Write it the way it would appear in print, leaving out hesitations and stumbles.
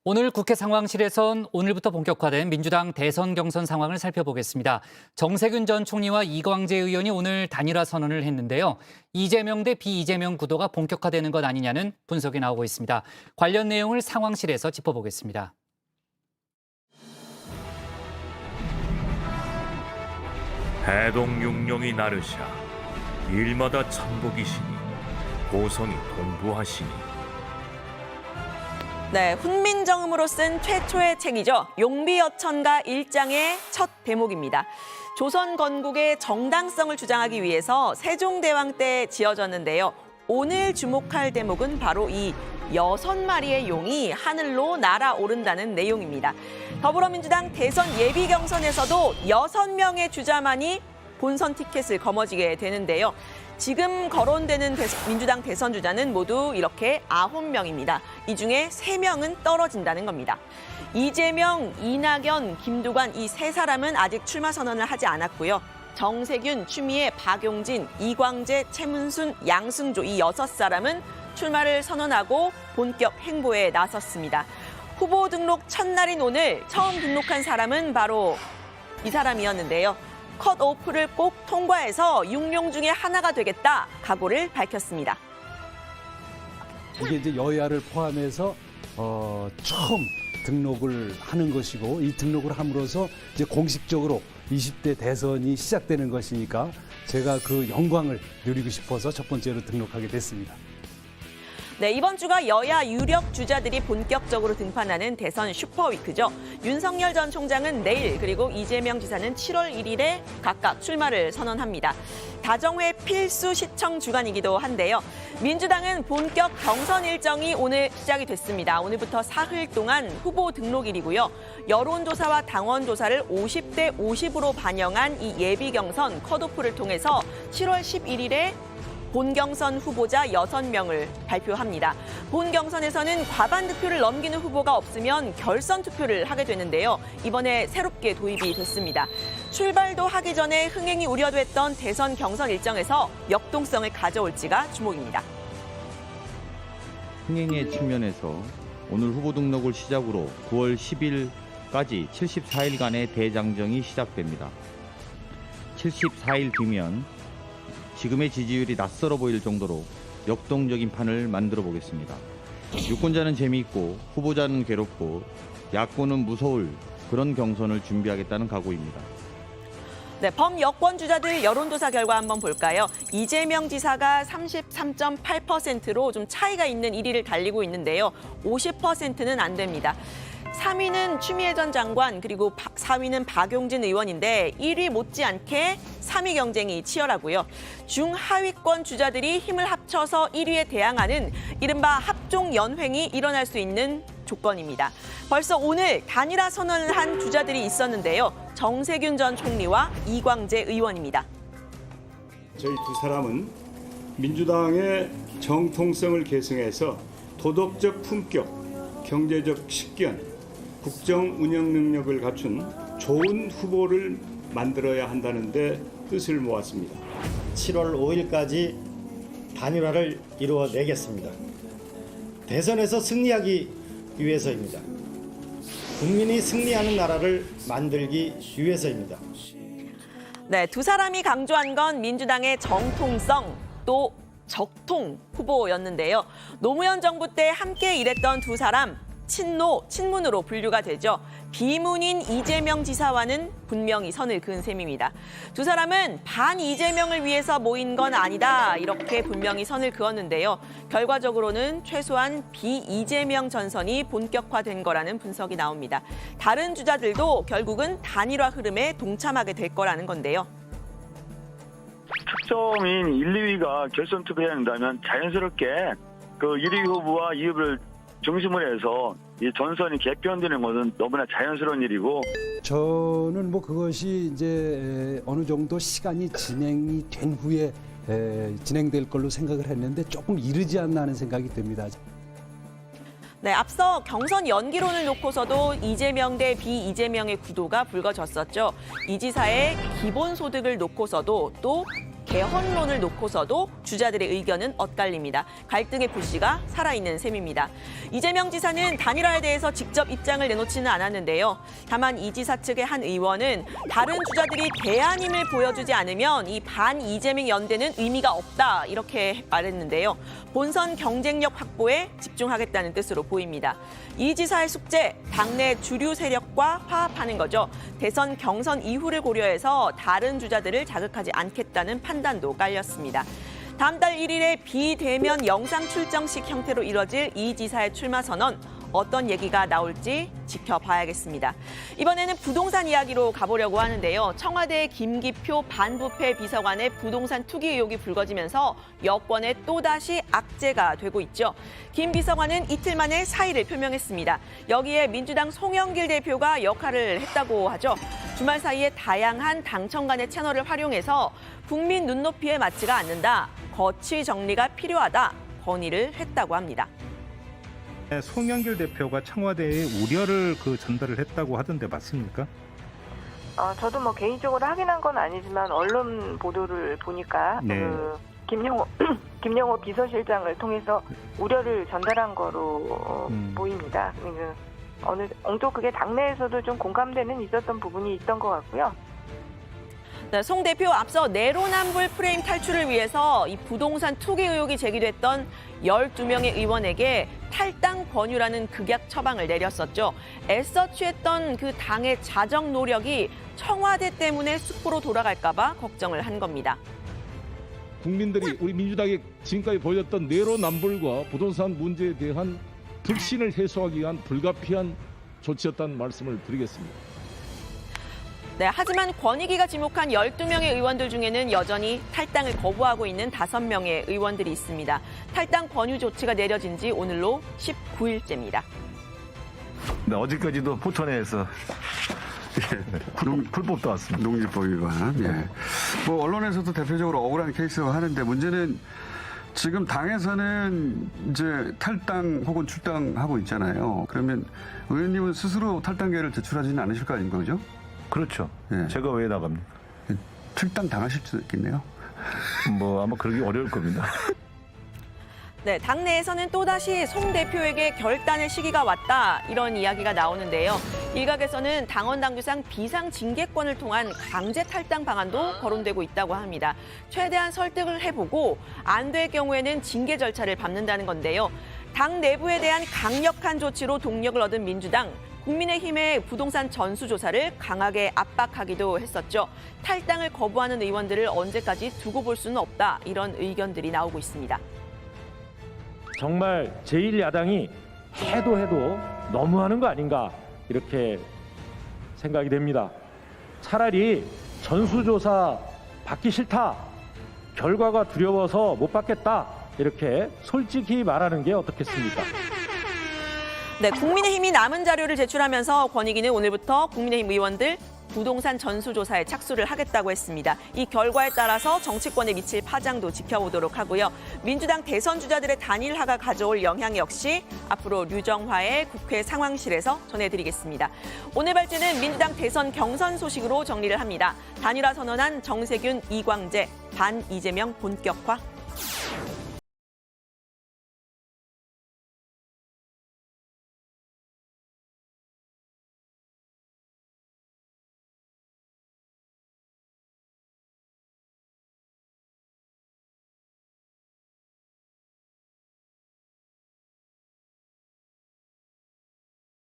오늘 국회 상황실에선 오늘부터 본격화된 민주당 대선 경선 상황을 살펴보겠습니다. 정세균 전 총리와 이광재 의원이 오늘 단일화 선언을 했는데요. 이재명 대 비이재명 구도가 본격화되는 것 아니냐는 분석이 나오고 있습니다. 관련 내용을 상황실에서 짚어보겠습니다. 해동육룡이 나르샤 일마다 천복이시니 고성이 동부하시니. 네, 훈민정음으로 쓴 최초의 책이죠. 용비어천가 일장의 첫 대목입니다. 조선 건국의 정당성을 주장하기 위해서 세종대왕 때 지어졌는데요. 오늘 주목할 대목은 바로 이 6마리의 용이 하늘로 날아오른다는 내용입니다. 더불어민주당 대선 예비 경선에서도 6명의 주자만이 본선 티켓을 거머쥐게 되는데요. 지금 거론되는 민주당 대선 주자는 모두 이렇게 9명입니다. 이 중에 3명은 떨어진다는 겁니다. 이재명, 이낙연, 김두관 이 3사람은 아직 출마 선언을 하지 않았고요. 정세균, 추미애, 박용진, 이광재, 최문순, 양승조 이 6사람은 출마를 선언하고 본격 행보에 나섰습니다. 후보 등록 첫날인 오늘 처음 등록한 사람은 바로 이 사람이었는데요. 컷오프를 꼭 통과해서 육룡 중에 하나가 되겠다 각오를 밝혔습니다. 이게 이제 여야를 포함해서 처음 등록을 하는 것이고 이 등록을 함으로써 이제 공식적으로 20대 대선이 시작되는 것이니까 제가 그 영광을 누리고 싶어서 첫 번째로 등록하게 됐습니다. 네, 이번 주가 여야 유력 주자들이 본격적으로 등판하는 대선 슈퍼위크죠. 윤석열 전 총장은 내일 그리고 이재명 지사는 7월 1일에 각각 출마를 선언합니다. 다정회 필수 시청 주간이기도 한데요. 민주당은 본격 경선 일정이 오늘 시작이 됐습니다. 오늘부터 사흘 동안 후보 등록일이고요. 여론조사와 당원조사를 50대 50으로 반영한 이 예비 경선 컷오프를 통해서 7월 11일에 본경선 후보자 6명을 발표합니다. 본경선에서는 과반 득표를 넘기는 후보가 없으면 결선 투표를 하게 되는데요. 이번에 새롭게 도입이 됐습니다. 출발도 하기 전에 흥행이 우려됐던 대선 경선 일정에서 역동성을 가져올지가 주목입니다. 흥행의 측면에서 오늘 후보 등록을 시작으로 9월 10일까지 74일간의 대장정이 시작됩니다. 74일 뒤면 지금의 지지율이 낯설어 보일 정도로 역동적인 판을 만들어 보겠습니다. 유권자는 재미있고 후보자는 괴롭고 야권은 무서울 그런 경선을 준비하겠다는 각오입니다. 네, 범여권 주자들 여론조사 결과 한번 볼까요? 이재명 지사가 33.8%로 좀 차이가 있는 1위를 달리고 있는데요. 50%는 안 됩니다. 3위는 추미애 전 장관 그리고 4위는 박용진 의원인데 1위 못지않게 3위 경쟁이 치열하고요. 중하위권 주자들이 힘을 합쳐서 1위에 대항하는 이른바 합종연횡이 일어날 수 있는 조건입니다. 벌써 오늘 단일화 선언을 한 주자들이 있었는데요. 정세균 전 총리와 이광재 의원입니다. 저희 두 사람은 민주당의 정통성을 계승해서 도덕적 품격, 경제적 식견, 국정 운영 능력을 갖춘 좋은 후보를 만들어야 한다는데 뜻을 모았습니다. 7월 5일까지 단일화를 이루어내겠습니다. 대선에서 승리하기 위해서입니다. 국민이 승리하는 나라를 만들기 위해서입니다. 네, 두 사람이 강조한 건 민주당의 정통성 또 적통 후보였는데요. 노무현 정부 때 함께 일했던 두 사람 친노, 친문으로 분류가 되죠. 비문인 이재명 지사와는 분명히 선을 그은 셈입니다. 두 사람은 반 이재명을 위해서 모인 건 아니다 이렇게 분명히 선을 그었는데요. 결과적으로는 최소한 비이재명 전선이 본격화된 거라는 분석이 나옵니다. 다른 주자들도 결국은 단일화 흐름에 동참하게 될 거라는 건데요. 특정인 1, 2위가 결선 투표해야 한다면 자연스럽게 그 1위 후보와 2위를 중심으로 해서 이 전선이 개편되는 것은 너무나 자연스러운 일이고 저는 뭐 그것이 이제 어느 정도 시간이 진행이 된 후에 진행될 걸로 생각을 했는데 조금 이르지 않나 하는 생각이 듭니다. 네, 앞서 경선 연기론을 놓고서도 이재명 대 비이재명의 구도가 불거졌었죠. 이 지사의 기본소득을 놓고서도 또 개헌론을 놓고서도 주자들의 의견은 엇갈립니다. 갈등의 불씨가 살아있는 셈입니다. 이재명 지사는 단일화에 대해서 직접 입장을 내놓지는 않았는데요. 다만 이 지사 측의 한 의원은 다른 주자들이 대안임을 보여주지 않으면 이 반 이재명 연대는 의미가 없다 이렇게 말했는데요. 본선 경쟁력 확보에 집중하겠다는 뜻으로 보입니다. 이 지사의 숙제, 당내 주류 세력과 화합하는 거죠. 대선 경선 이후를 고려해서 다른 주자들을 자극하지 않겠다는 판단도 깔렸습니다. 다음 달 1일에 비대면 영상 출정식 형태로 이뤄질 이 지사의 출마 선언, 어떤 얘기가 나올지 지켜봐야겠습니다. 이번에는 부동산 이야기로 가보려고 하는데요. 청와대 김기표 반부패 비서관의 부동산 투기 의혹이 불거지면서 여권에 또다시 악재가 되고 있죠. 김 비서관은 이틀 만에 사의를 표명했습니다. 여기에 민주당 송영길 대표가 역할을 했다고 하죠. 주말 사이에 다양한 당청 간의 채널을 활용해서 국민 눈높이에 맞지가 않는다, 거취 정리가 필요하다 건의를 했다고 합니다. 송영길 대표가 청와대에 우려를 전달을 했다고 하던데 맞습니까? 저도 뭐 개인적으로 확인한 건 아니지만 언론 보도를 보니까 네. 김영호 비서실장을 통해서 우려를 전달한 거로 보입니다. 또 그게 당내에서도 좀 공감대는 있었던 부분이 있던 것 같고요. 네, 송 대표 앞서 내로남불 프레임 탈출을 위해서 이 부동산 투기 의혹이 제기됐던 12명의 의원에게 탈당 권유라는 극약 처방을 내렸었죠. 애써 취했던 그 당의 자정 노력이 청와대 때문에 숲으로 돌아갈까 봐 걱정을 한 겁니다. 국민들이 우리 민주당이 지금까지 보여줬던 내로남불과 부동산 문제에 대한 불신을 해소하기 위한 불가피한 조치였다는 말씀을 드리겠습니다. 네, 하지만 권익위가 지목한 12명의 의원들 중에는 여전히 탈당을 거부하고 있는 5명의 의원들이 있습니다. 탈당 권유 조치가 내려진 지 오늘로 19일째입니다. 네, 어제까지도 포천에서 불법 나왔습니다. 농지법 위반. 예. 뭐 언론에서도 대표적으로 억울한 케이스가 하는데 문제는 지금 당에서는 이제 탈당 혹은 출당하고 있잖아요. 그러면 의원님은 스스로 탈당계를 제출하지는 않으실 거 아닌가, 그죠? 그렇죠. 예. 제가 왜 나갑니까? 출당 당하실 수도 있겠네요. 뭐 아마 그러기 어려울 겁니다. 네, 당내에서는 또다시 송 대표에게 결단의 시기가 왔다 이런 이야기가 나오는데요. 일각에서는 당원 당규상 비상징계권을 통한 강제 탈당 방안도 거론되고 있다고 합니다. 최대한 설득을 해보고 안 될 경우에는 징계 절차를 밟는다는 건데요. 당 내부에 대한 강력한 조치로 동력을 얻은 민주당, 국민의힘의 부동산 전수조사를 강하게 압박하기도 했었죠. 탈당을 거부하는 의원들을 언제까지 두고 볼 수는 없다 이런 의견들이 나오고 있습니다. 정말 제1야당이 해도 너무하는 거 아닌가 이렇게 생각이 됩니다. 차라리 전수조사 받기 싫다, 결과가 두려워서 못 받겠다 이렇게 솔직히 말하는 게 어떻겠습니까? 네, 국민의힘이 남은 자료를 제출하면서 권익위는 오늘부터 국민의힘 의원들 부동산 전수조사에 착수를 하겠다고 했습니다. 이 결과에 따라서 정치권에 미칠 파장도 지켜보도록 하고요. 민주당 대선 주자들의 단일화가 가져올 영향 역시 앞으로 류정화의 국회 상황실에서 전해드리겠습니다. 오늘 발제는 민주당 대선 경선 소식으로 정리를 합니다. 단일화 선언한 정세균, 이광재, 반 이재명 본격화.